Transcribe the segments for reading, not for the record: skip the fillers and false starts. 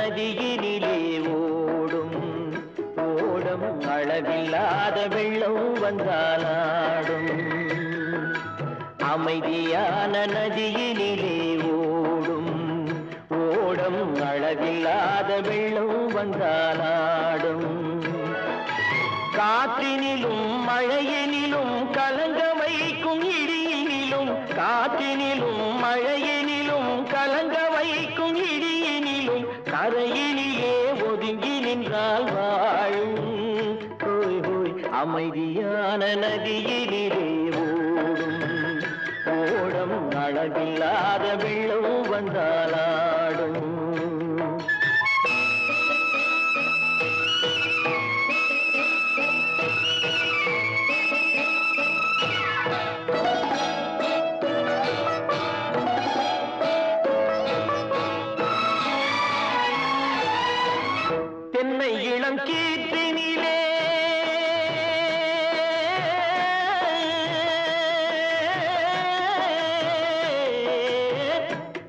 நதியினிலே ஓடும் ஓடம் அளவில்லாத வெள்ளம் வந்தாலாடும். அமைதியான நதியினிலே ஓடும் ஓடம் அளவில்லாத வெள்ளம் வந்தாலாடும். காற்றினிலும் மழையினிலும் கலங்க வைக்கும் இடியினிலும், காற்றினிலும் மழையினிலும் கலங்க வைக்கும் இடியினிலும் கரையினிலே ஒதுங்கி நின்றால் வாழும். ஹோய் ஹோய் அமைதியான நதியினிலே ஓடும் ஓடம் அளவில்லாத வெள்ளம் வந்தாலாடும். தென்னை இளம் கீற்றினிலே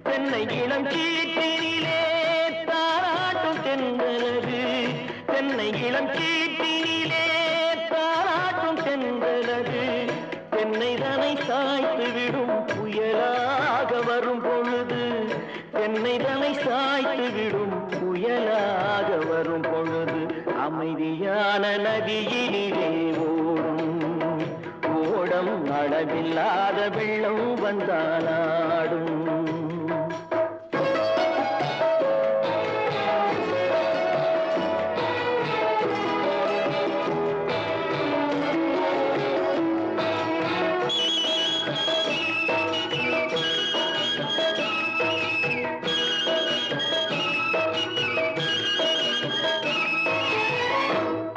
தென்னை இளம் கீற்றினிலே தாராட்டும் தென்றலது. தென்னை இளம் கீற்றினிலே தாராட்டும் தென்றலது. தென்னைதனை சாய்த்து விடும் புயலாக வரும் பொழுது, தென்னைதனை சாய்த்து விடும் புயலாக வரும் பொழுது அமைதியான நதியினிலே ஓடும் ஓடம் அளவில்லாத வெள்ளம் வந்தாலாடும்.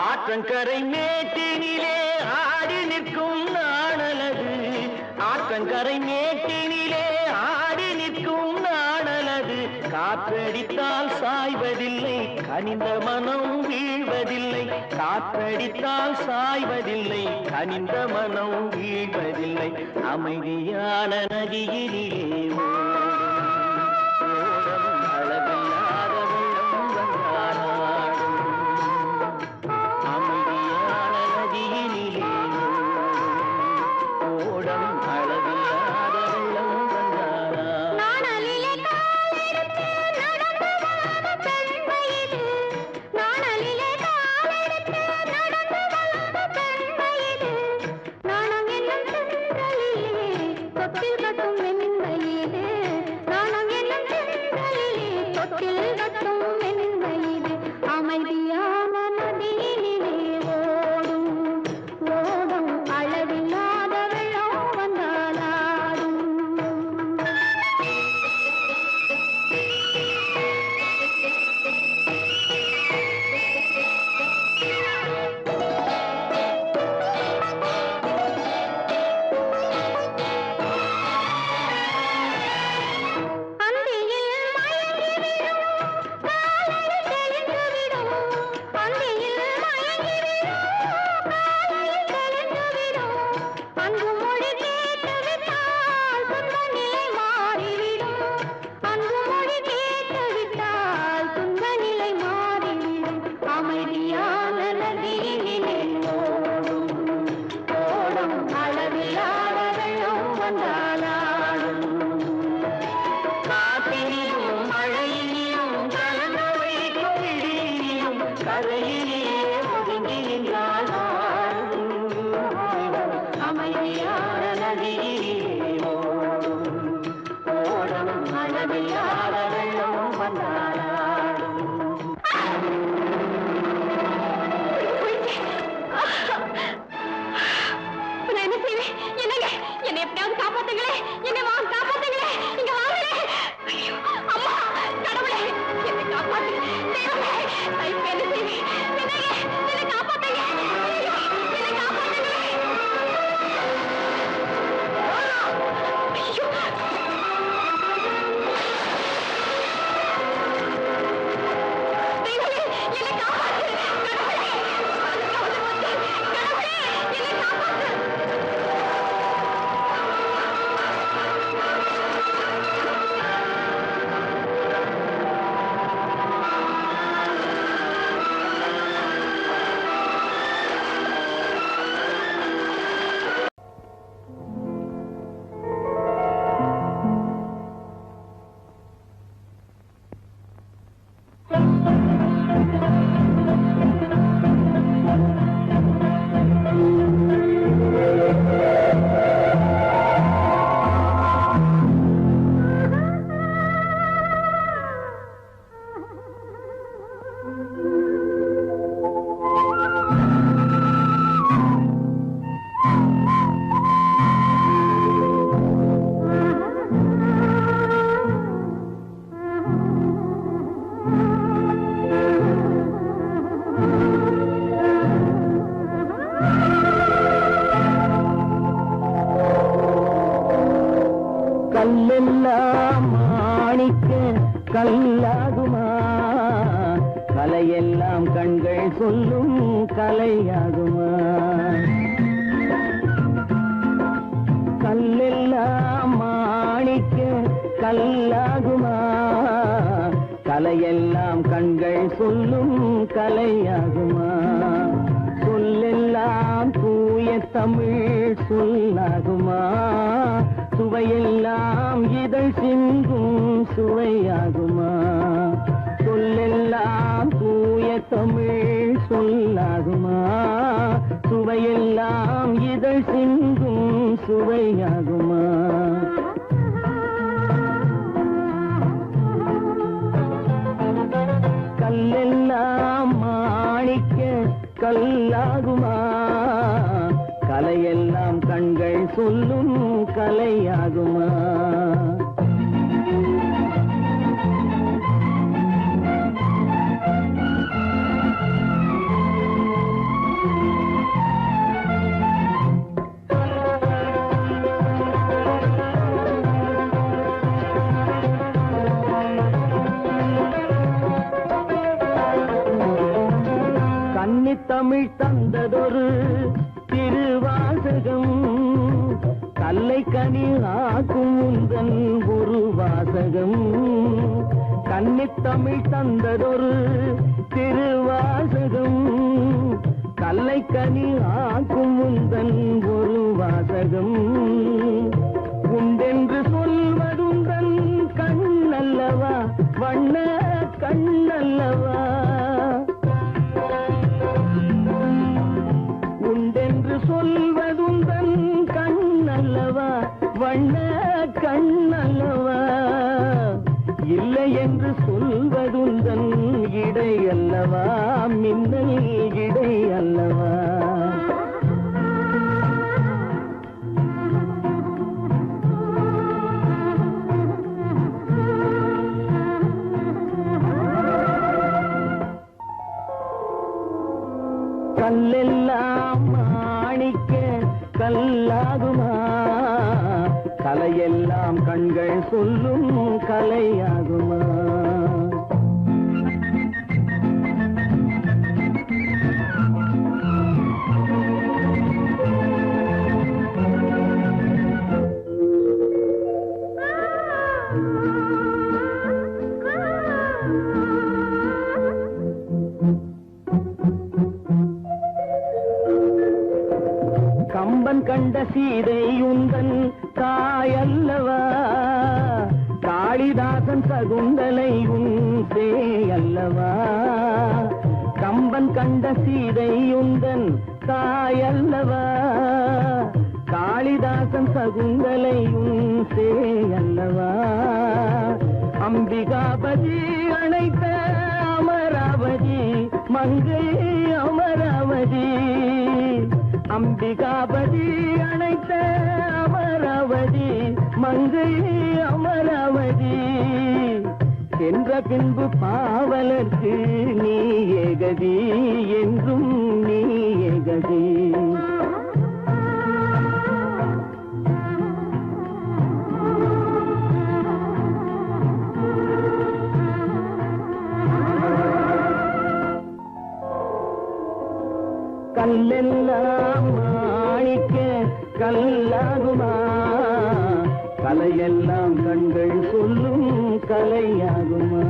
ஆற்றங்கரை மேட்டினிலே ஆடி நிற்கும் நாணலது. ஆற்றங்கரை மேட்டினிலே ஆடி நிற்கும் நாணலது. காற்றடித்தால் சாய்வதில்லை, கனிந்த மனம் வீழ்வதில்லை. காற்றடித்தால் சாய்வதில்லை, கனிந்த மனம் வீழ்வதில்லை. அமைதியான நதியினிலே ஓடும் அளவில்லாத வெள்ளம் வந்தாலாடும். அமைதியான நதியினிலே ஓடம் அளவில்லாத வெள்ளம் வந்தாலாடும். என்ன கலையெல்லாம் கண்கள் சொல்லும் கலையாகுமா? கல்லெல்லாம் மாணிக்க கல்லாகுமா? கலையெல்லாம் கண்கள் சொல்லும் கலையாகுமா? சொல்லெல்லாம் தூய தமிழ் சொல்லாகுமா? சுவையெல்லாம் இதழ் சிந்தும் சுவையாகுமா? சொல்லெல்லாம் தூய தமிழ் சொல்லாகுமா? சுவையெல்லாம் இதழ் சிந்தும் சுவையாகுமா? கல்லெல்லாம் மாணிக்க கல்லாகுமா? கலையெல்லாம் கண்கள் சொல்லும் கலையாகுமா? தமிழ் தந்ததொரு திருவாசகம் கல்லை கனி ஆக்கும் உந்தன் ஒரு வாசகம். கன்னித்தமிழ் தந்ததொரு திருவாசகம் கல்லை கனி ஆக்கும் உந்தன் ஒரு வாசகம். உண்டென்று சொல்வதுந்தன் கண்ணல்லவா வண்ண கண்ணல்லவா? சொல்வதுந்தன் கண்ணல்லவா வண்ண கண்ணல்லவா? இல்லை என்று சொல்வதுந்தன் இடை அல்லவா மின்னல் இடை அல்லவா? கல்லெல்லாம் மாணிக்க கல்லாகுமா? கலையெல்லாம் கண்கள் சொல்லும் கலையாகுமா? கம்பன் கண்ட சீதை உந்தன் தாயல்லவா? காளிதாசன் சகுந்தலை உன் சேயல்லவா? கம்பன் கண்ட சீதை உந்தன் தாயல்லவா? காளிதாசன் சகுந்தலை உன் சேயல்லவா? அம்பிகாபதி அணைத்த அமராவதி மங்கை அமராவதி. அம்பிகாபதி அணைத்த அமராவதி மங்கை அமராவதி. சென்ற பின்பு பாவலர்க்கு நீ ஏகதி என்றும் நீ ஏகதி. கல்லெல்லாம் மாணிக்க கல்லாகுமா? கலையெல்லாம் கண்கள் சொல்லும் கலையாகுமா?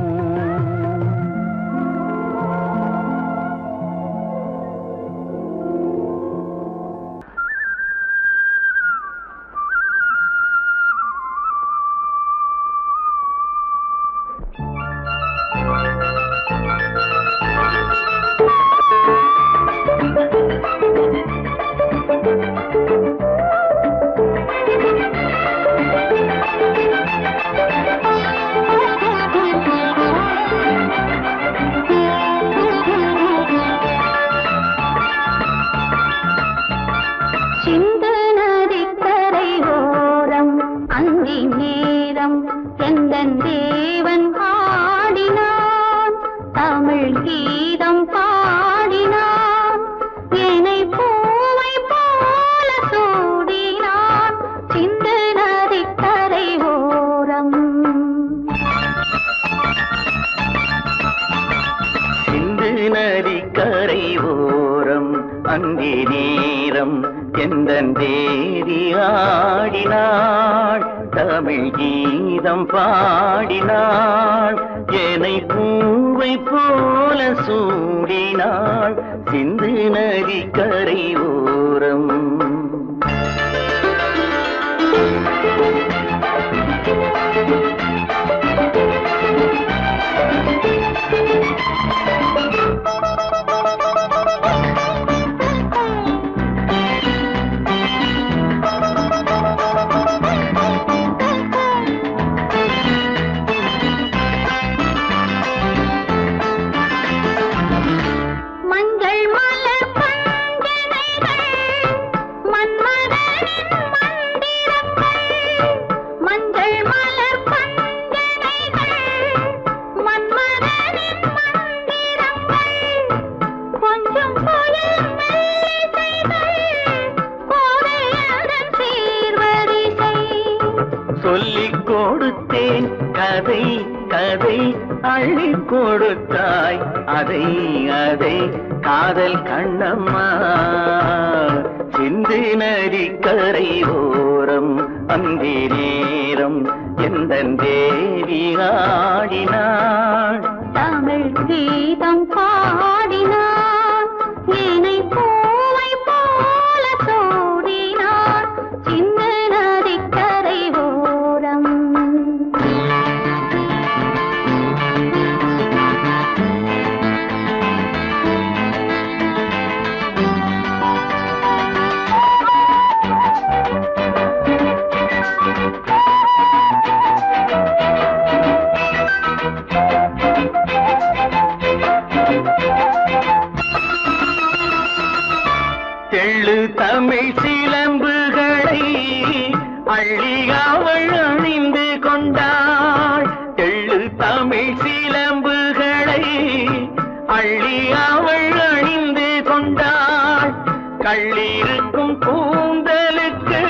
நதி கரை ஓரம் அங்கே நேரம் எந்தன் தேவி ஆடினாள் தமிழ் கீதம் பாடினாள் என்னை பூவை போல சூடினாள் சிந்து நதி கரை ஓரம் சொல்லிக் கொடுத்தேன் கதை கதை அள்ளி கொடுத்தாய் அதை அதை காதல் கண்ணம்மா சிந்து நதி கரை ஓரம் அந்தி நேரம் எந்தன் தேவி ஆடினாள் தமிழ் கீதம் பாடினாள் என்னை பூவை போல சூடினாள் சிந்து நதி கரை ஓரம் தெள்ளு தமிழ் சிலம்புகளை அள்ளி அவள் அணிந்து கொண்டாள் தெள்ளு தமிழ் சிலம்புகளை அள்ளி அவள் அணிந்து கொண்டாள் கள்ளிருக்கும் கூந்தலுக்கு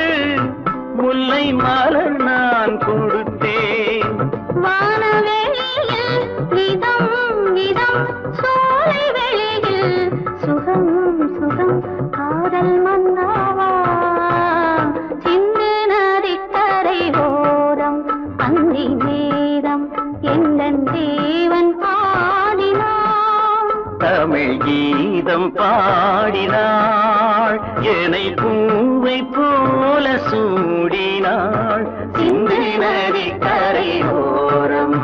முல்லை மலர் நான் கொடுத்தேன் வானவெளியில் இதம் இதம் சோலை வெளியில் சுகம் சுகம் காதல் மன்னாவா சிந்து நதி கரை ஓரம் அந்தி நேரம் எந்தன் தேவன் பாடினான் தமிழ் கீதம் பாடினாள் என்னை பூவை போல சூடினாள் சிந்து நதி கரை ஓரம்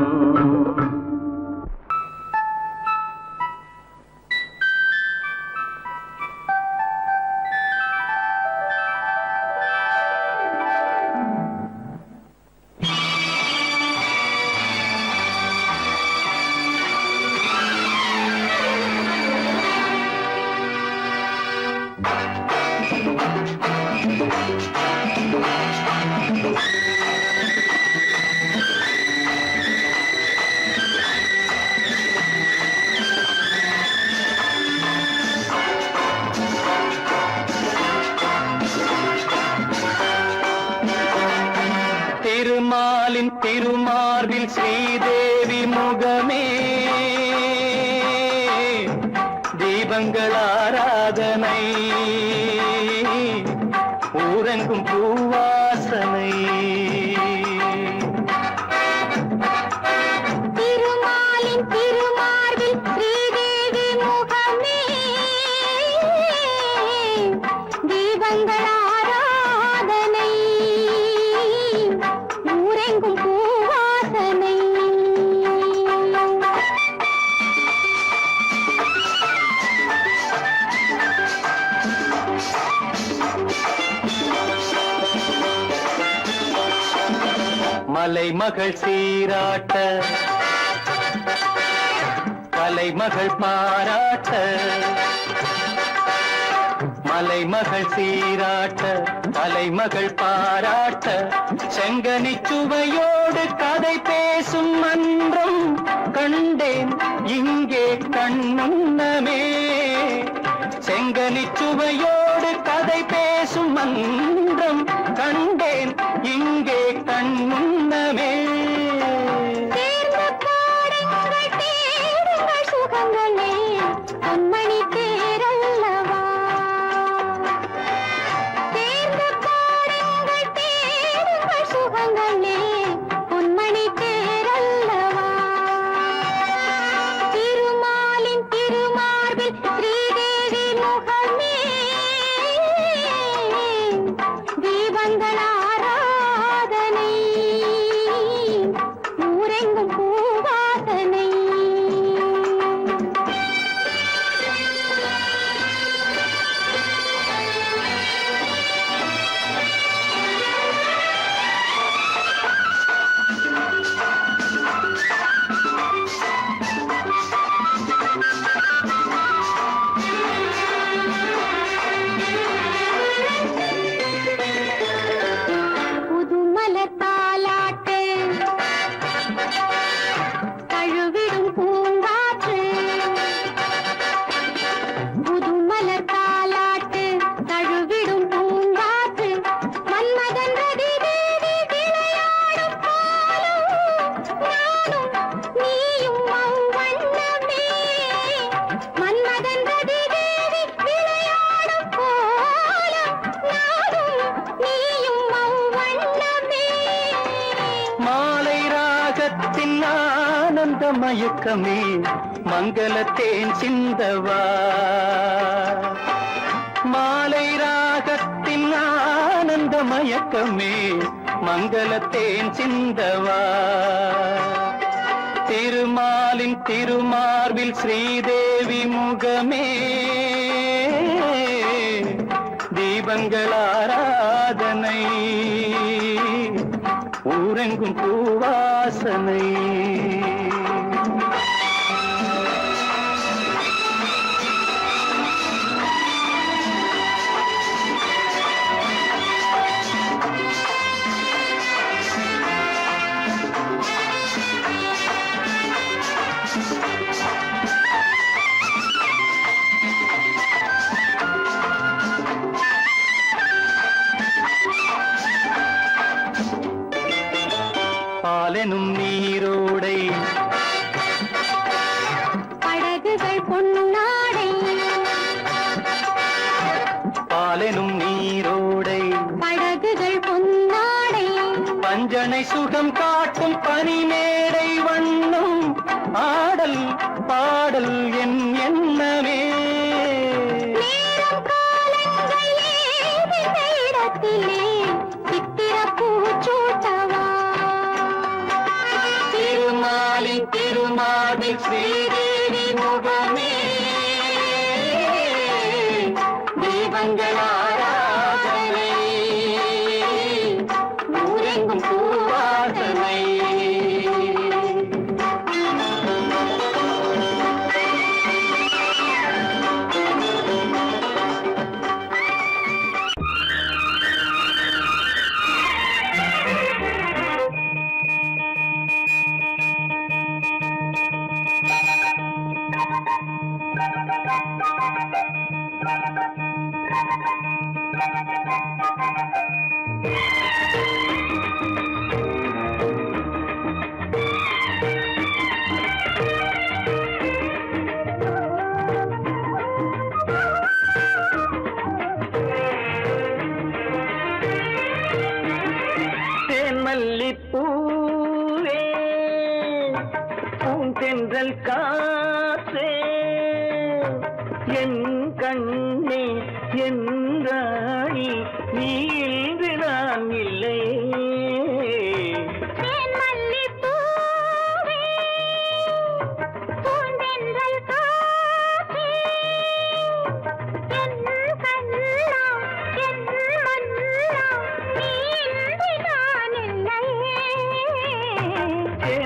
திருமாலின் திருமார்பில் ஸ்ரீதேவி முகமே தீபங்கள் ஆராதனை ஊரெங்கும் பூவாசனை திருமாலின் திருமார்பில் ஸ்ரீதேவி முகமே தீபங்கள் ஆராதனை ஊரெங்கும் பூவாசனை மலைமகள் சீராட்ட கலைமகள் பாராட்ட மலைமகள் சீராட்ட கலைமகள் பாராட்ட செங்கனி சுவையோடு கதை பேசும் மன்றம் கண்டேன் இங்கே கண்முன்னமே செங்கனி சுவையோடு கதை பேசும் மன்றம் கண்டேன் இங்கே கண்முன்னமே தேடுங்கள் சுகங்களே ஆனந்த மயக்கமே மங்களத்தேன் சிந்தவா மாலை ராகத்தின் ஆனந்த மயக்கமே மங்களத்தேன் சிந்தவா திருமாலின் திருமார்பில் ஸ்ரீதேவி முகமே தீபங்கள் ஆராதனை ஊரெங்கும் பூவாசனை பாலெனும் நீரோடை படகுகள் பொன்னாடை பாலெனும் நீரோடை படகுகள் பொன்னாடை பஞ்சனை சுகம் காட்டும் பனிமேடை வண்ணம் ஆடல் பாடல் என் எண்ணமே நேரம் காலங்கள் ஏதின இடத்திலே சித்திர பூச்சூட்டவா திருமாலின் திருமாலில் ஸ்ரீதேவி முகமே தீபங்கள் ஆராதனை ஊரெங்கும் பூவாசனை மல்லிப்பூவே பூந்தென்றல் காற்றே என் கண்ணே என் ராணி நீ இன்று நான் இல்லை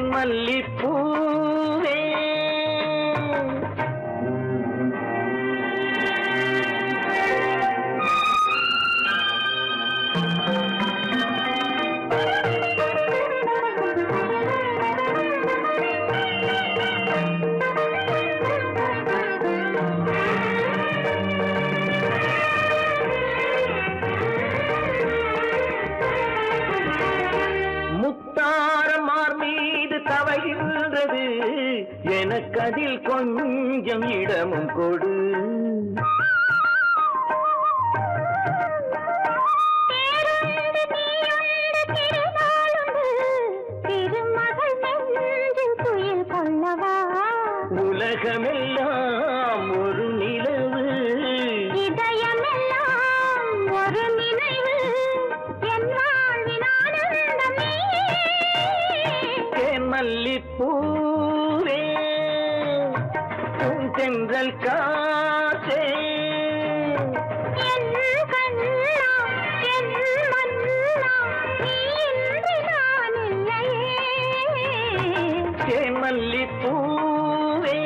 மல்லிப்பூவே தவழ்கின்றது எனக்கதில் கொஞ்சம் இடமும் கொடு உலகமெல்லாம் ஒரு நிலவு இதயமெல்லாம் ஒரு நினைவு என் வாழ்வின் ஆனந்தமே மல்லிப்பூவே பூந்தென்றல் காற்றே என் கண்ணா என் மன்னா நீ இன்று நான் இல்லையே மல்லிப்பூவே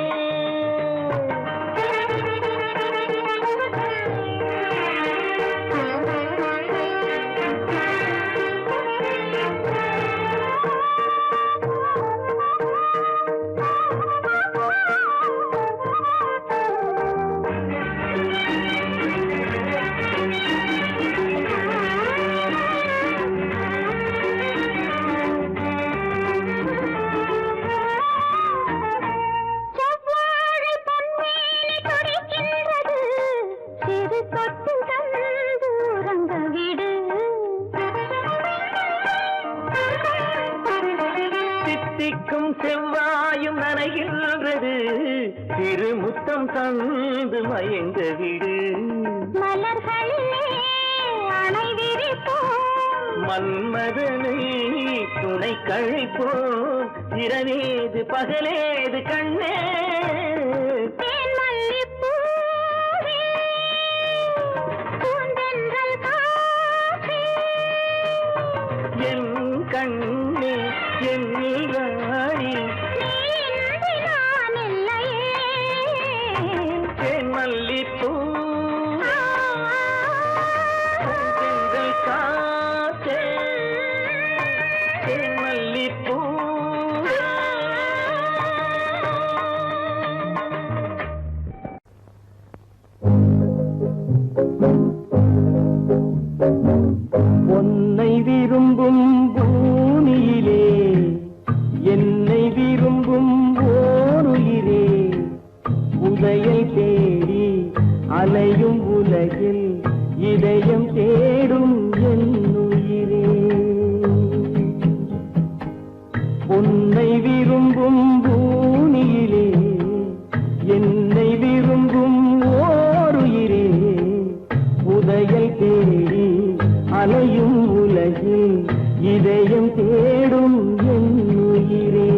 முத்தம் தந்து மயங்க விடு. மலர்களிலே அணை விரிப்போம், மன்மதனை துணை கழிப்போம். இரவேது பகலேது கண்ணே. தேன் மல்லிப்பூவே, பூந்தென்றல் காற்றே, என் கண்ணே என் ராணி, நீ இன்றி நான் இல்லையே. தேன் மல்லிப்பூ செங்கல் காற்றே, தேன் மல்லிப்பூ. உன்னை விரும்பும் பூமியிலே என்னை விரும்பும் ஓருயிரே, உதயை தேடி அலையும் உலகில் இதயம் தேடும் என் உயிரே. உன்னை விரும்பும் பூமியிலே என்னை விரும்பும் ஓருயிரே, உதயை தேடி அலையும் உலகில் இதயம் தேடும் என் உயிரே.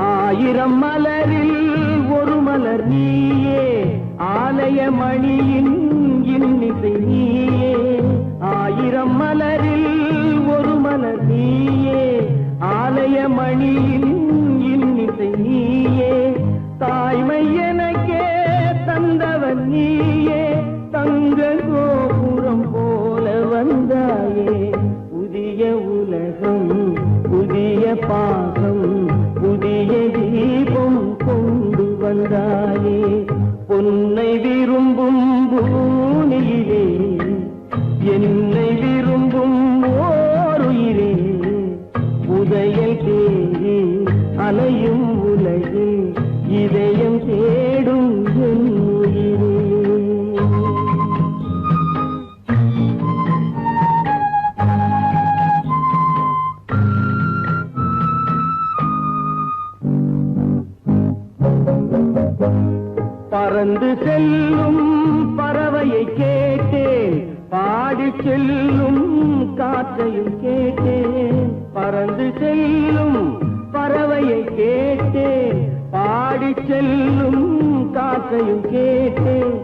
ஆயிரம் மலரில் ஒரு மலர் நீயே, ஆலய மணியின் இன்னிசை நீயே. ஆயிரம் மலரில் ஒரு மலர் நீயே, ஆலய மணியின் இன்னிசை நீயே. தாய்மை எனக்கே தந்தவன் நீயே, தங்க கோபுரம் போல வந்தாயே. புதிய உலகம் புதிய பாகம் புதிய தீபம் கொண்டு வந்தாயே. பொன்னை விரும்பும் பூமியிலே என்னை விரும்பும் ஓருயிரே, உதயை தேடி அலையும் உலகில் இதயம் தேடும் என் உயிரே. பறந்து செல்லும் பறவையை கேட்டேன், பாடி செல்லும் காற்றையும் கேட்டேன். பறந்து செல்லும் பறவையை கேட்டேன், பாடி செல்லும் காற்றையும் கேட்டேன்.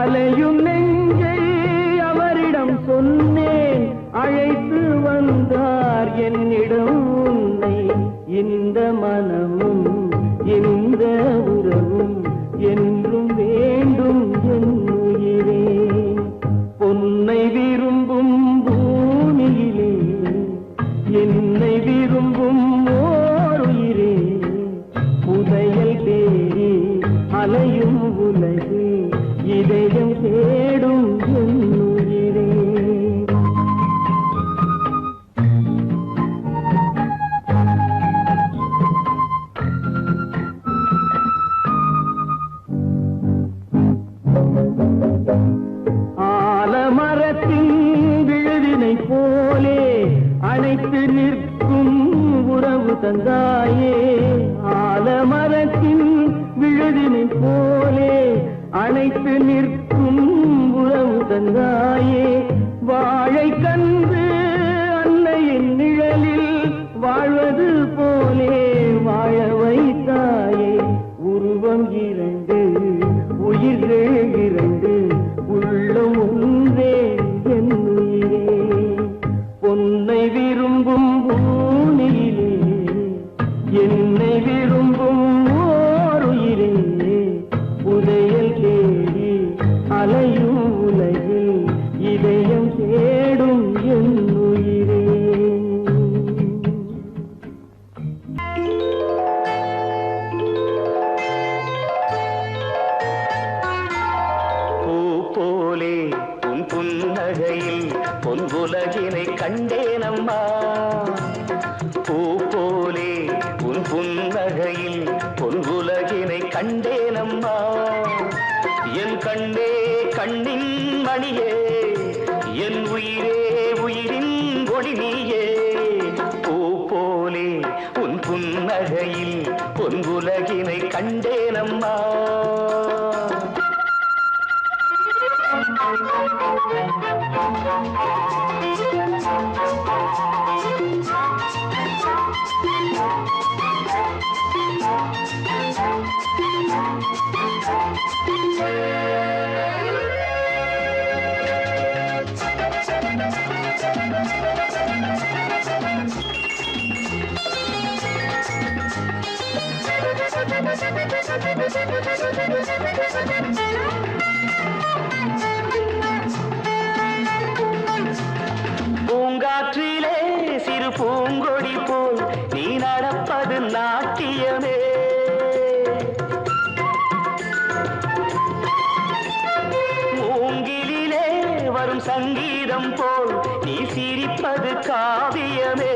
அலையும் நெஞ்சை அவரிடம் சொன்னேன், அழைத்து வந்தார் என்னிடம் உன்னை. இந்த மனமும் இந்த உறவும் என்றும் வேண்டும் என் உயிரே. பொன்னை விரும்பும் பூமியிலே என்னை விரும்பும் ஓருயிரே, புதையல் தேடி அலையும் உலகு இதயம் தேடும் என் உயிரே. ஆலமரத்தின் விழுதினை போலே அணைத்து நிற்கும் உறவு தந்தாயே. ஆலமரத்தின் விழுதினை போலே அணைத்து நிற்கும் உறவு தந்தாயே. வாழை கன்று அன்னையின் நிழலில் வாழ்வது போலே வாழ வைத்தாயே. உருவம் இரண்டு உயிர்கள் இரண்டு, உள்ளம் ஒன்றே என் உயிரே. பொன்னை விரும்பும் பூமியிலே என்னை விரும்பும் ஓருயிரே, புதையல் தேடி அலையும் உலகில் இதயம் தேடும் என் உயிரே. போலே உன் புன்னகையில் பொன்குலகினை கண்டேனம்மா. பூ போலே உன் புன்னகையில் பொன்குலகினை கண்டேனம்மா. என் கண்ணே கண்ணின் மணியே என் உயிரே உயிரின் ஒளி நீயே பூ போலே உன் புன்னகையில் பொன்குலகினை கண்டேனம்மா பூங்காற்றிலே சிறு பூங்கொடி போல் நீ நடப்பது நாட்டியமே மூங்கிலே வரும் சங்கீதம் போல் நீ சிரிப்பது காவியமே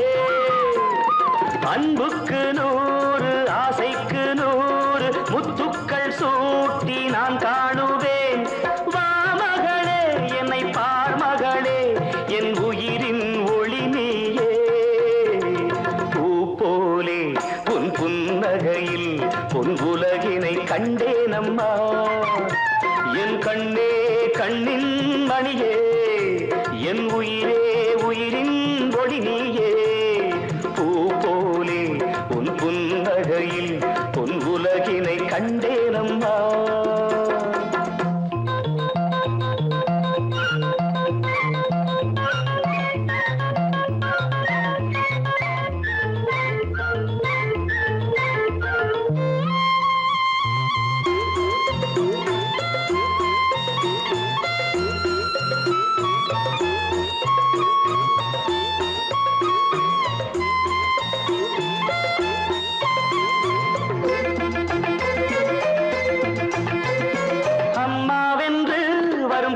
அன்புக்கு 100 ஆசைக்கு 100 முத்துக்கள் சூட்டி நான் காணுவேன் வா மகளே என்னை பார் மகளே என் உயிரின் ஒளி நீயே பூ போலே உன் புன்னகையில் பொன் உலகினை கண்டேனம்மா என் கண்ணே கண்ணின் மணியே என் உயிரே உயிரின் ஒளி நீயே பூ போலே உன் புன்னகையில் பொன் உலகினை கண்டேனம்மா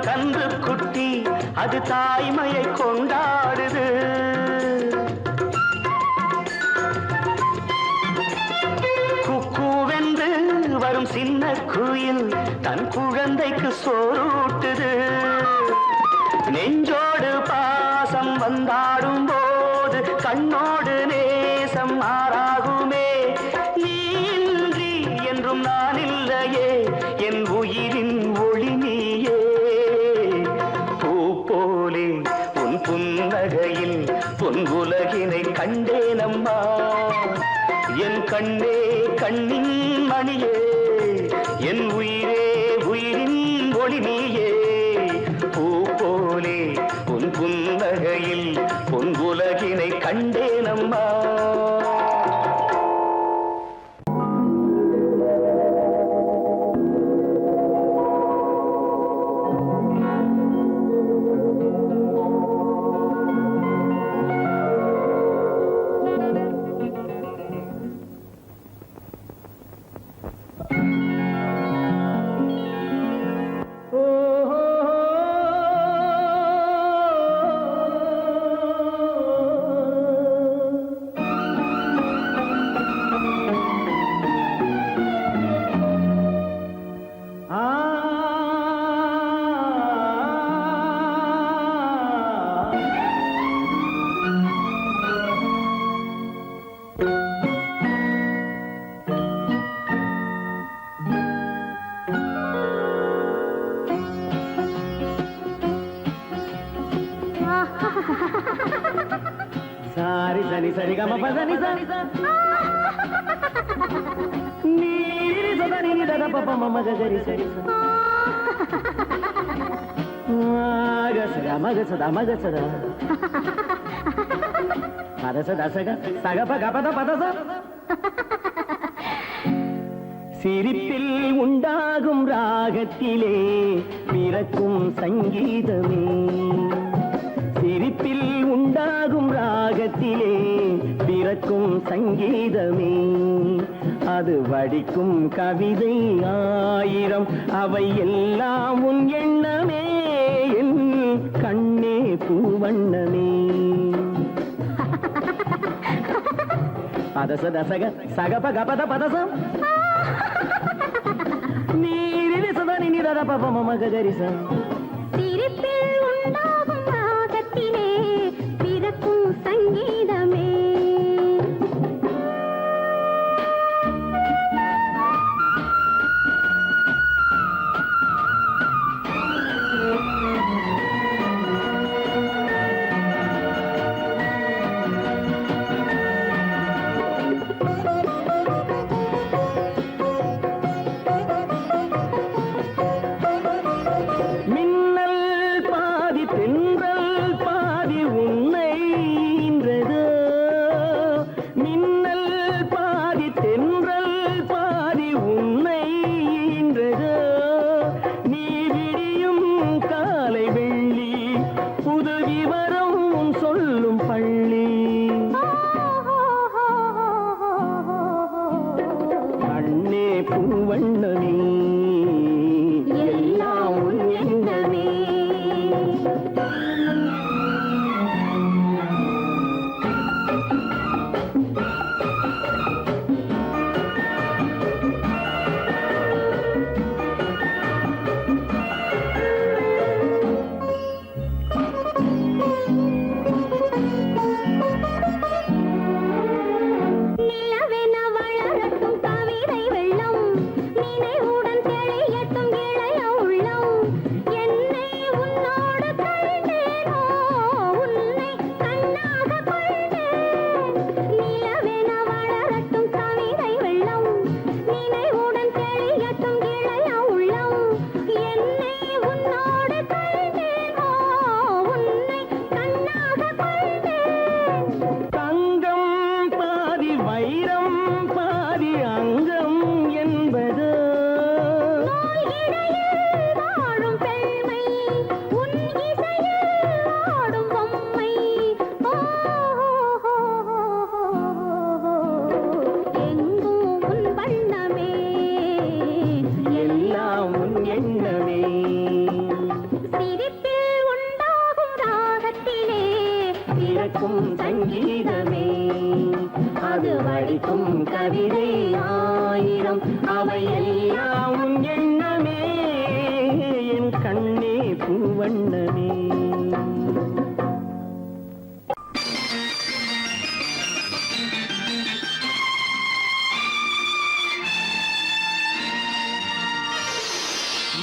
கன்று குட்டி அது தாய்மையை கொண்டாடுது குக்கூவென்று வரும் சின்ன குயில் தன் குழந்தைக்கு சோறூட்டுது நெஞ்சோடு பாசம் வந்தாடும் போது கண்ணோடு நேசம் மாறாகுமே நீன்றி என்றும் நான் இல்லையே என் உயிரின் ஒளி நீயே போலே உன் புன்னகையில் பொன் உலகினை கண்டேனம்மா என் கண்ணே கண்ணின் மணியே என் உயிரே உயிரின் ஒளி நீயே பூ போலே உன் புன்னகையில் பொன் உலகினை கண்டேனம்மா సారి సని సరి గమ పదని సని నీరి సదని దద పప మమ గరి సరి మగ సద పద సద సగ సగ పగ పద పద சிரிப்பில் உண்டாகும் ராகத்திலே பிறக்கும் சங்கீதமே சிரிப்பில் உண்டாகும் ராகத்திலே பிறக்கும் சங்கீதமே அது வடிக்கும் கவிதை 1000 அவை எல்லாம் உன் எண்ணமே என் கண்ணே பூவண்ணமே பதச தசக சகப கபத பதசம் நீரிலி சதனி நித தத பப மம கரிசா. சிரிப்பில் உண்டாகும் ராகத்திலே பிறக்கும் சங்கீதமே. சங்கீதமே அது வடிக்கும் கவிதை ஆயிரம் அவையெல்லாம் உன் எண்ணமே என் கண்ணே பூவண்ணமே.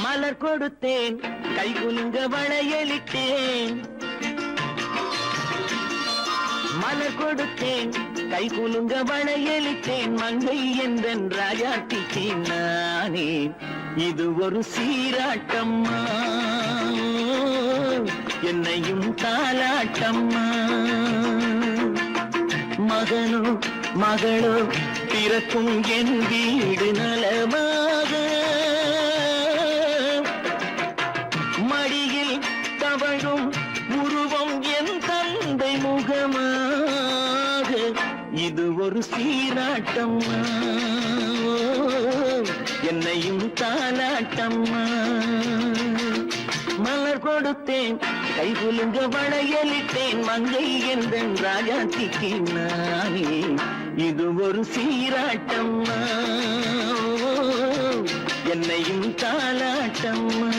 மலர் கொடுத்தேன் கைகுலுங்க வளையலிட்டேன், மலர் கொடுத்தேன் கைகுலுங்க வளையலிட்டேன், மங்கை என்றன் ராஜாட்டிக்கு நானே இது ஒரு சீராட்டம்மா என்னையும் தாலாட்டம்மா. மகனோ மகளோ பிறக்கும் என் வீடு நலமாக, மடியில் தவழும் உருவம் என் தந்தை முகமாக இது ஒரு சீராட்டம்மா என்னையும் தாலாட்டம்மா. மலர் கொடுத்தேன் கைகுலுங்க வளையலிட்டேன், மங்கை என்றன் ராஜாத்திக்கு நானே இது ஒரு சீராட்டம்மா என்னையும் தாலாட்டம்மா.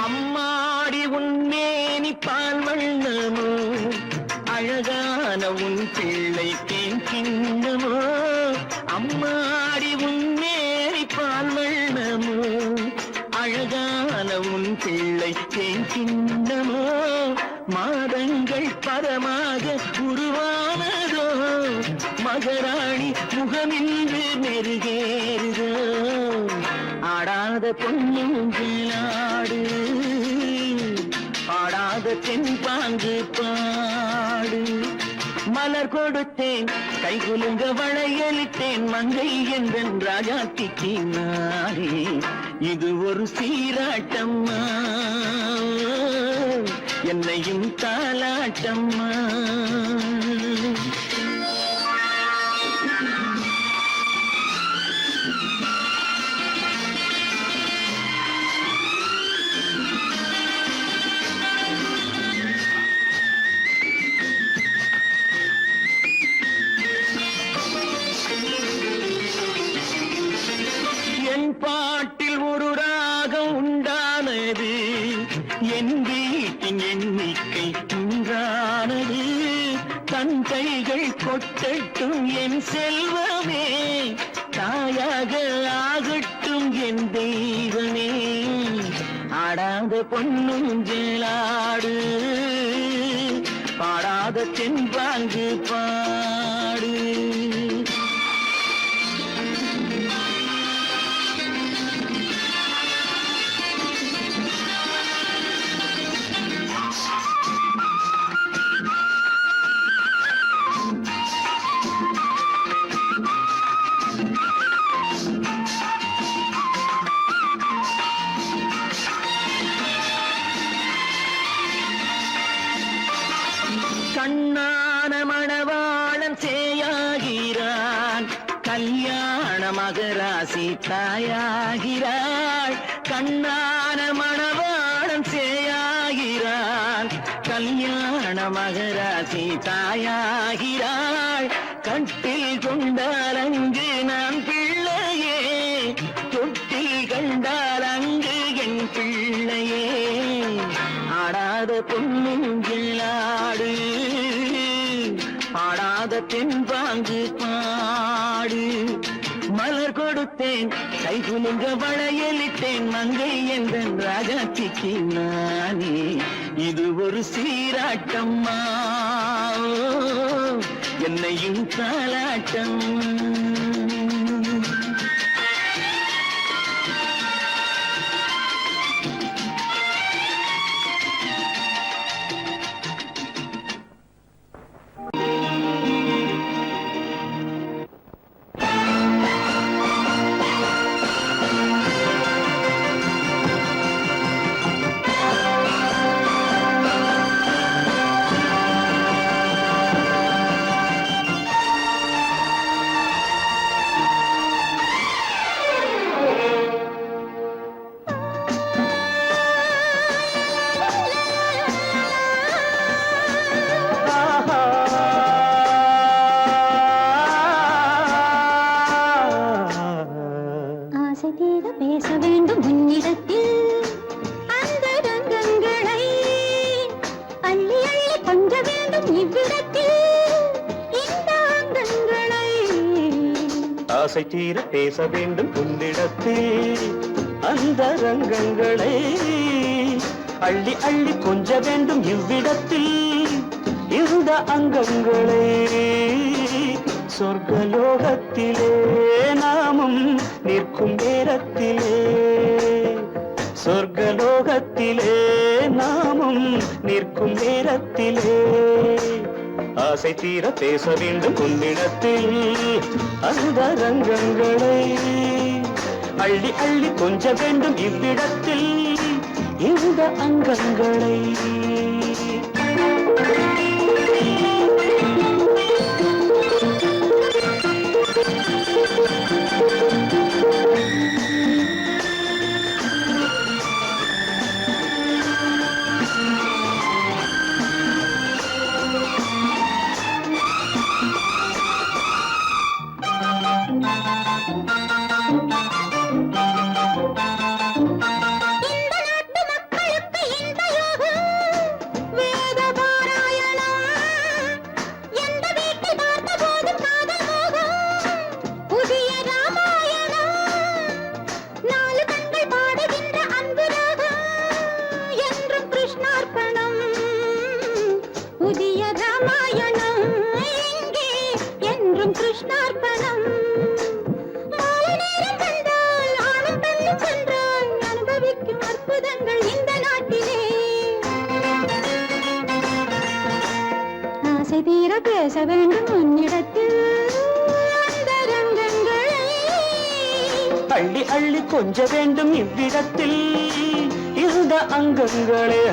அம்மாடி உன்னேனி பால் வண்ணமோ, அழகான உன் பிள்ளை தேன் கிண்ணமோ, அம்மாடி உன்னேனி பால் வண்ணமோ, அழகான உன் பிள்ளை தேன் கிண்ணமோ, மாதங்கள் பரமாக உருவானதோ, மகராணி முகமின்று மெருகேறுதோ, ஆடாத பொன்னுங்களாடு பாடாத தென்பாங்கு பாடு. மலர் கொடுத்தேன் கைகுலுங்க வளையலிட்டேன், மங்கை என்றன் ராஜாத்திக்கு நானே இது ஒரு சீராட்டம்மா என்னையும் தாலாட்டம்மா. பாட்டில் ஒரு ராகம் உண்டானது, என் வீட்டின் எண்ணிக்கை உண்டானது. தன் கைகள் கொட்டட்டும் என் செல்வமே, தாயாக ஆகட்டும் என் தெய்வமே. ஆடாத பொன்னுஞ்சேலாடு, பாடாத தென்பாங்கு பாடு. கண்ணான மணவாளன் சேயாகிறான், கல்யாண மகராசி தாயாகிறாள். கண்ணான மணவாளன் சேயாகிறான், கல்யாண மகராசி தாயாகிறாள். கட்டில் கொண்டால் அங்கு நான் பிள்ளையே, தொட்டில் கண்டால் அங்கு என் பிள்ளையே. ஆடாத பொன்னுஞ்சேலாடு, பாடாத தென்பாங்கு பாடு. மலர் கொடுத்தேன் கைகுலுங்க வளையலிட்டேன், மங்கை என்ற ராஜாத்திக்கு நானே. இது ஒரு சீராட்டம்மா, என்னையும் தாலாட்டம். பேச வேண்டும் உன்னிடத்தில் அந்த ரங்கங்களை அள்ளி அள்ளி கொஞ்ச வேண்டும் இவ்விடத்தில் இந்த அங்கங்களை. ஆசை தீர பேச வேண்டும் உன்னிடத்தில் அந்த ரங்கங்களை அள்ளி அள்ளி கொஞ்ச வேண்டும் இவ்விடத்தில் இந்த அங்கங்களை. சொர்க்கலோகத்திலே நாமும் நிற்கும் நேரத்திலே, சொர்க்கலோகத்திலே நாமும் நிற்கும் நேரத்திலே. ஆசை தீர பேச வேண்டும் உன்னிடத்தில் அந்த ரங்கங்களை அள்ளி அள்ளி கொஞ்ச வேண்டும் இவ்விடத்தில் இந்த அங்கங்களை. கிருஷ்ணார்ப்பணம். மாலை நேரம் கண்டால் ஆணும் பெண்ணும் சென்றால் அனுபவிக்கும் அற்புதங்கள் இந்த நாட்டிலே. ஆசை தீர பேச வேண்டும் உன்னிடத்தில் அந்த ரங்கங்களை அள்ளி அள்ளி கொஞ்ச வேண்டும் இவ்விடத்தில் இந்த அங்கங்களே.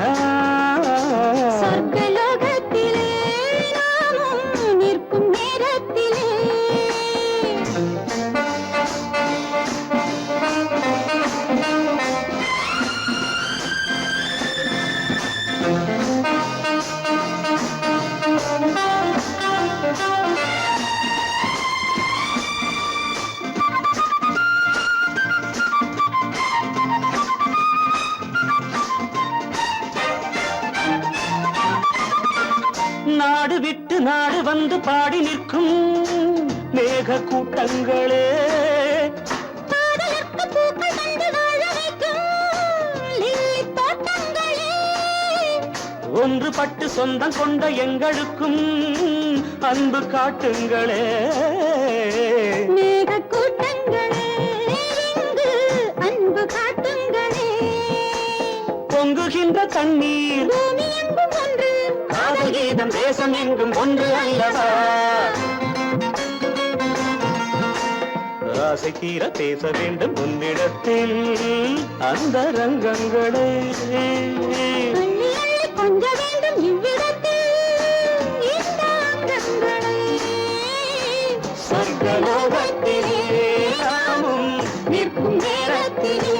சொர்க்கலோகத்திலே நாமும் நிற்கும் நேரத்திலே. வந்து பாடி நிற்கும் மேக கூட்டங்களே, பாடலுக்கு பூக்கள் கண்டு வாழ வைக்கும் லில்லி தோட்டங்களே, ஒன்றுபட்டு சொந்தம் கொண்ட எங்களுக்கும் அன்பு காட்டுங்களே. மேக கூட்டங்களே, இங்கு அன்பு காட்டுங்களே. பொங்குகின்ற தண்ணீர் பூமி எங்கும் ஒன்று, காதல் கீதம் தேசம் எங்கும் ஒன்று அல்லவா. ஆசை தீர பேச வேண்டும் உன்னிடத்தில் அந்த ரங்கங்களே, அள்ளி அள்ளி கொஞ்ச வேண்டும் இவ்விடத்தில் இந்த அங்கங்களே. சொர்க்கலோகத்திலே நாமும் நிற்கும் நேரத்திலே.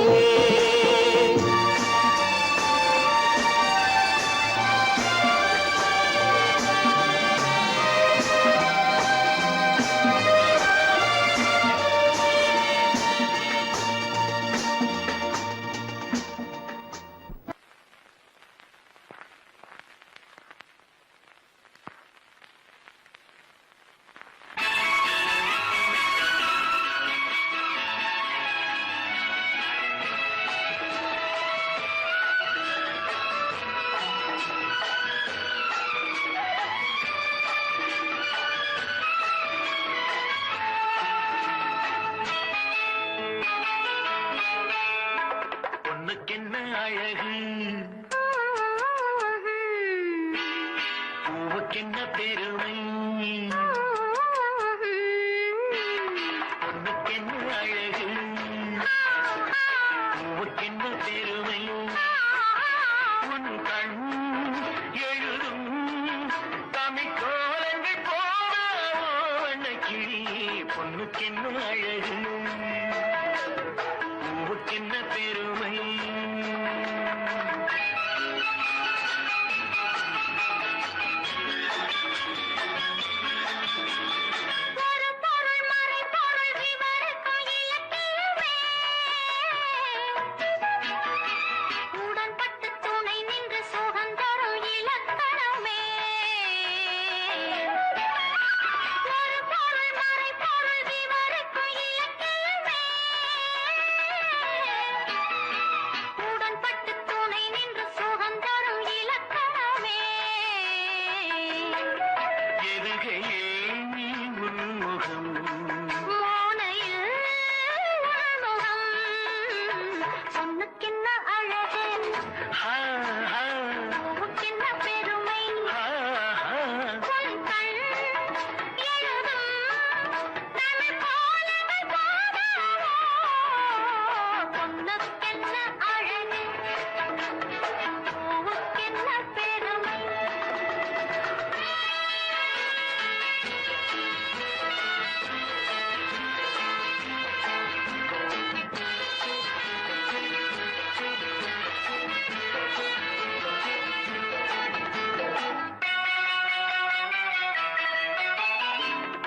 பொண்ணுக்கென்ன அழகு, பூவுக்கென்ன பெருமை. பொண்ணுக்கென்ன அழகு, பூவுக்கென்ன பெருமை. உன் கண் எழுதும் தமிழ் கோலங்கள் போன கிளி. பொண்ணுக்கென்ன அழகு, பூவுக்கென்ன பெருமை.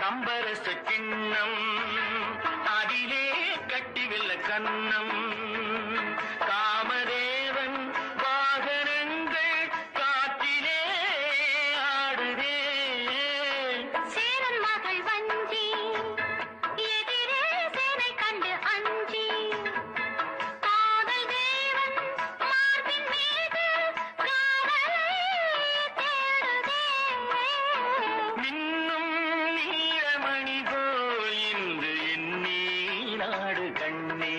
கம்பரச கிண்ணம் அதிலே கட்டிவில்ல கண்ணம். காமதேவன் வாகனங்கள் காற்றிலே ஆடுதே. சேரன் மகள் வஞ்சி எதிரே சேனை கண்டு அஞ்சி. காதல் தேவன் மார்பின் மீது காவலை தேடுதே. மின்னும் நீலமணி போல் இன்று எண்ணி நாடு கண்ணே.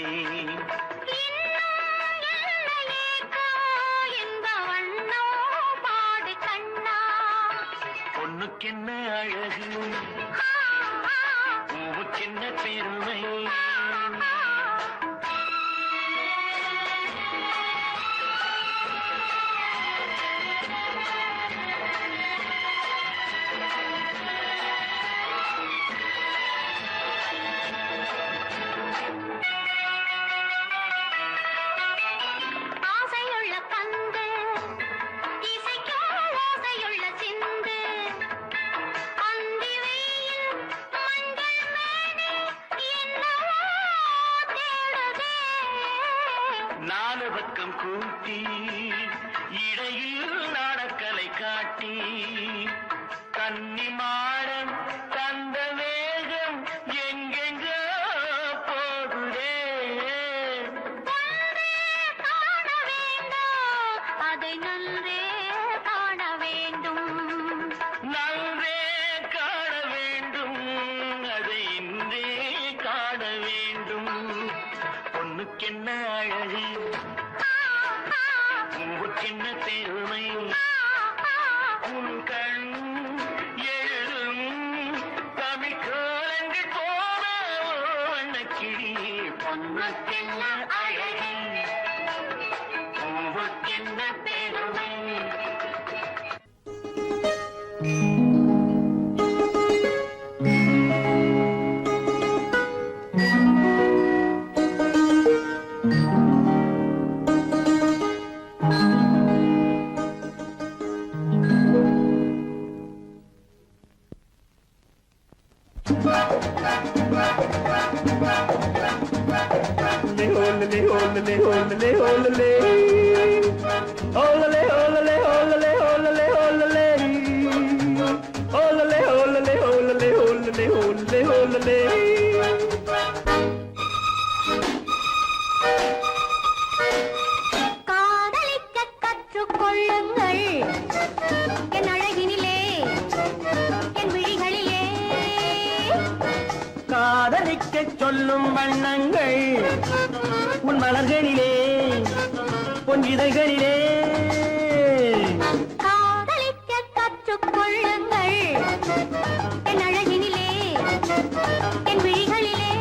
பொண்ணுக்கென்ன அழகு, பூவுக்கென்ன பெருமை. ஆசையுள்ள கந்து இசைக்கோ ஓசையுள்ள சிந்து. அந்தி வெயில் மஞ்சள் மேனி என்னவோ தேடுதே. நாலு பக்கம் கூட்டி இடையில் நாடக்கலை காட்டி கன்னிமாடம் தந்த வேகம் எங்கெங்கோ போகுதே. காண வேண்டும், அதை நன்றே காண வேண்டும். நன்றே காண வேண்டும், அதை இன்றே காண வேண்டும். பொண்ணுக்கென்ன அழகு, பூவுக்கென்ன பெருமை, உன் கண் எழுதும் தமிழ் கோலங்கள் போல வண்ணக்கிளி. பொண்ணுக்கென்ன அழகு, பூவுக்கென்ன பெருமை. காதலிக்க கற்றுக்கொள்ளுங்கள் என் அழகினிலே, என் விழிகளிலே. காதலிக்கச் சொல்லும் வண்ணங்கள் உன் மலர்களிலே, பொன் இதழ்களிலே. காதலிக்க கற்றுக்கொள்ளுங்கள் என் அழகினிலே, என் விழிகளிலே.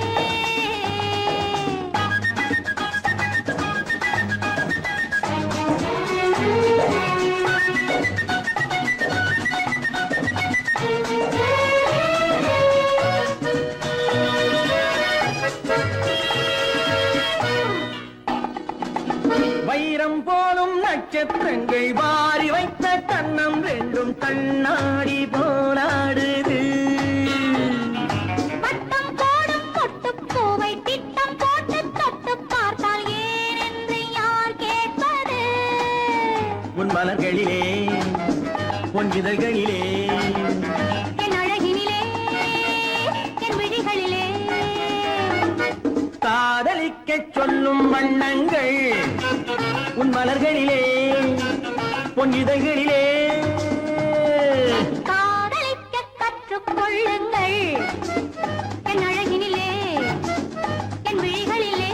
வைரம் போலும் நட்சத்திரங்கள் வாரி வைத்த கண்ணம் ரெண்டும் கண்ணாடி போலாடுது. வட்டம் போடும் பொட்டுப்பூவை திட்டம் போட்டு தொட்டு பார்த்தால் ஏனென்று யார் கேட்பது? உன் மலர்களிலே, பொன் இதழ்களிலே. என் அழகினிலே, என் விழிகளிலே. காதலிக்கச் சொல்லும் வண்ணங்கள் உன் மலர்களிலே, பொன் இதழ்களிலே. காதலிக்க கற்றுக்கொள்ளுங்கள் என் அழகினிலே, என் விழிகளிலே.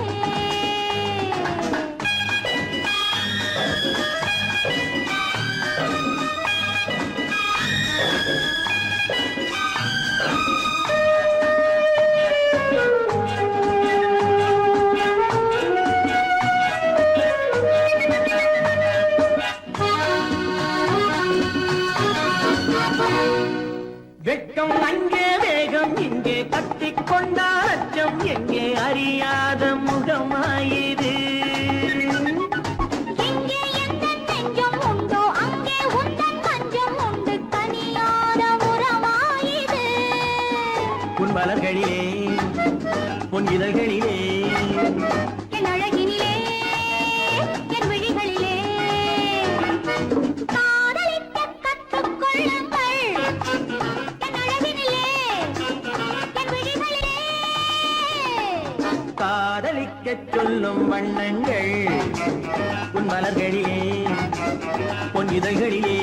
வெட்கம் அங்கே, வேகம் இங்கே, கத்திக் கொண்டால் அச்சம் எங்கே, அறியாத முகமாயிது. எங்கே எந்தன் நெஞ்சம் உண்டோ அங்கே உந்தன் மஞ்சம் உண்டு, தனியாத உறவாயிது. உன் மலர்களிலே, பொன் இதழ்களிலே. என் அழகினிலே, என் விழிகளிலே. காதலிக்க கற்றுக்கொள்ளுங்கள் என் அழகினிலே, என் விழிகளிலே. காதலிக்கச் சொல்லும் வண்ணங்கள் உன் மலர்களிலே, பொன் இதழ்களிலே.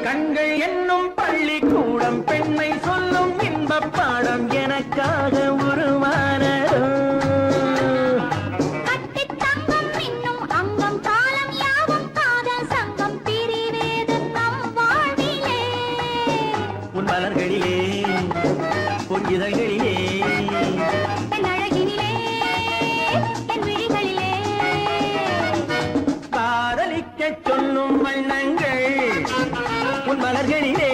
கண்கள் என்னும் பள்ளிக்கூடம் பெண்மை சொல்லும் இன்பப் பாடம் எனக்காக உருவானதோ. கட்டித் தங்கம் இன்னும் அங்கம் காலம் யாவும் காதல் சங்கம் பிரிவேது நம் வாழ்விலே. உன் மலர்களிலே, பொன் இதழ்களிலே. என் அழகினிலே, என் விழிகளிலே. காதலிக்கச் சொல்லும் வண்ணங்கள் உன் மலர்களிலே,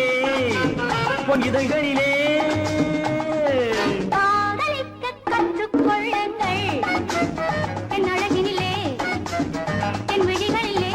பொன் இதழ்களிலே. காதலிக்க கற்றுக்கொள்ளுங்கள் என் அழகினிலே, என் விழிகளிலே.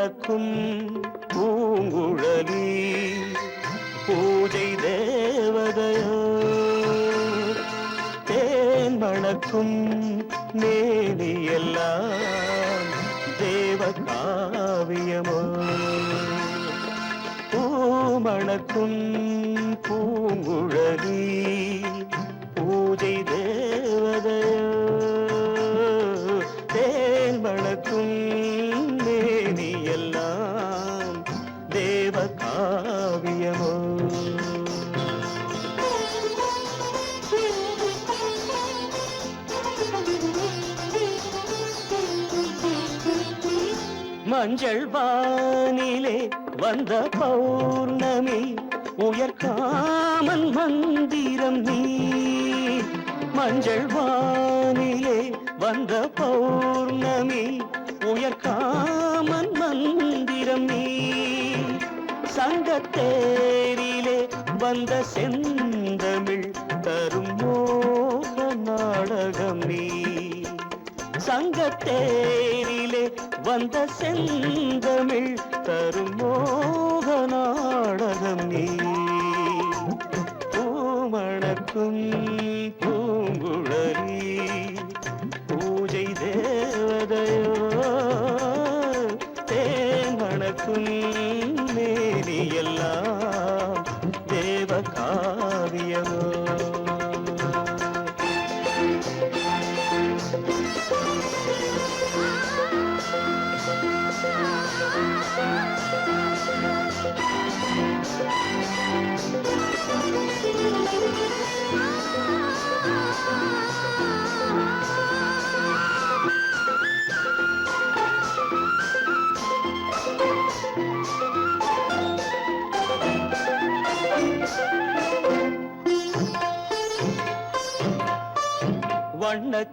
மணக்கும் பூங்குழலி பூஜை தேவதையோ தேன் மணக்கும் மேனியெல்லாம் தேவ காவியமோ பூமணக்கும் பூங்குழலி பூஜை தேவதையோ தேன் மணக்கும் மேனியெல்லாம் தேவ காவியமோ மஞ்சள் வானிலே வந்த பௌர்ணமி உயர்காமன் மந்திரம் நீ மஞ்சள் வானிலே வந்த பௌர்ணமி உயர்காமன் மந்திரம் நீ சங்கத்தேரிலே வந்த செந்தமிழ் தரும் மோக நாடகம் நீ சங்கத்தேரிலே வந்த செந்தமிழ் தரும் மோக நாடகம் நீ பூமணக்கும் பூங்குழலி பூஜை தேவதையோ தேன் மணக்கும் மேனியெல்லாம் தேவ காவியமோ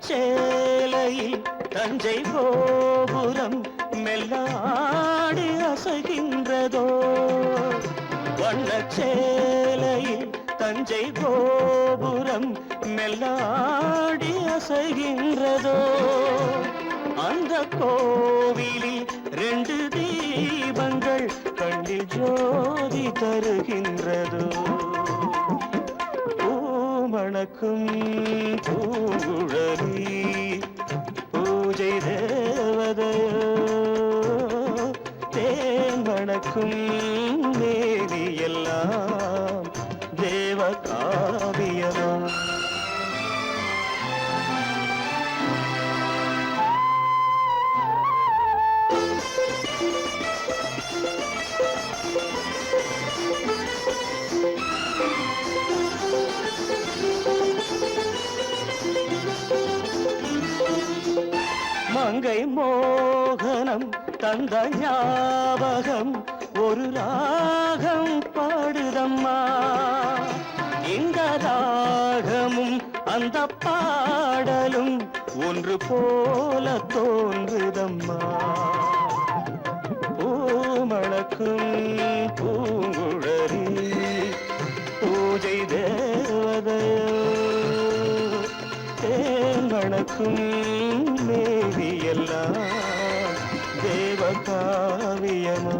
வண்ணச்சேலையில் தஞ்சை கோபுரம் மெல்லாடி அசைகின்றதோ வண்ணச்சேலையில் தஞ்சை கோபுரம் மெல்லாடி அசைகின்றதோ அந்த கோவிலில் 2 தீபங்கள் கண்ணில் ஜோதி தருகின்றதோ மணக்கும் பூங்குழலி பூஜை தேவதையோ தேன் மணக்கும் மேனியெல்லாம் தேவ காவியமோ மங்கை மோகனம் தந்த ஞாபகம் ஒரு ராகம் பாடுதம்மா இந்த ராகமும் அந்த பாடலும் ஒன்று போல தோன்றுதம்மா பூமணக்கும் பூங்குழலி பூஜை தேவதையோ தேன் மணக்கும் மேனியெல்லாம் தேவ காவியமோ